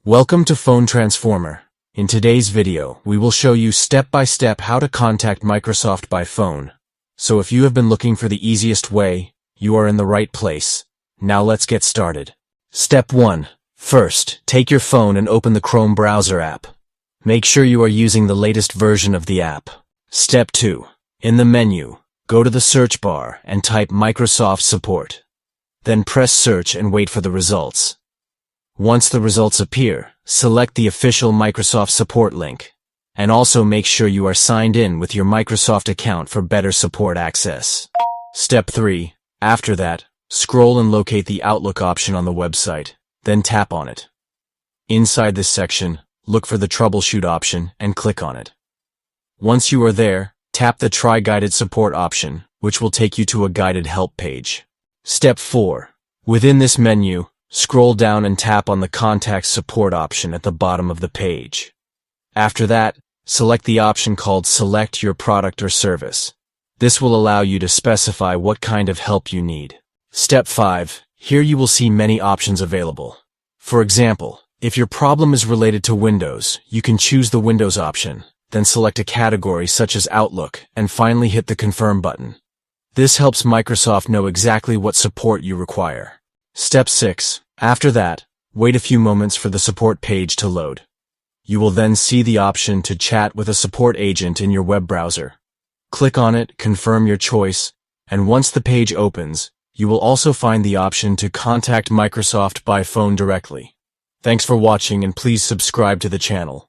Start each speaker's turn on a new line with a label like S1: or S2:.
S1: Welcome to Phone Transformer. In today's video, we will show you step-by-step how to contact Microsoft by phone. So if you have been looking for the easiest way, you are in the right place. Now let's get started. Step 1. First, take your phone and open the Chrome browser app. Make sure you are using the latest version of the app. Step 2. In the menu, go to the search bar and type Microsoft Support. Then press search and wait for the results. Once the results appear, select the official Microsoft support link. And also make sure you are signed in with your Microsoft account for better support access. Step 3. After that, scroll and locate the Outlook option on the website, then tap on it. Inside this section, look for the Troubleshoot option and click on it. Once you are there, tap the Try Guided Support option, which will take you to a guided help page. Step 4. Within this menu, scroll down and tap on the Contact Support option at the bottom of the page. After that, select the option called Select Your Product or Service. This will allow you to specify what kind of help you need. Step 5. Here you will see many options available. For example, if your problem is related to Windows, you can choose the Windows option, then select a category such as Outlook, and finally hit the Confirm button. This helps Microsoft know exactly what support you require. Step 6. After that, wait a few moments for the support page to load. You will then see the option to chat with a support agent in your web browser. Click on it, confirm your choice, and once the page opens, you will also find the option to contact Microsoft by phone directly. Thanks for watching and please subscribe to the channel.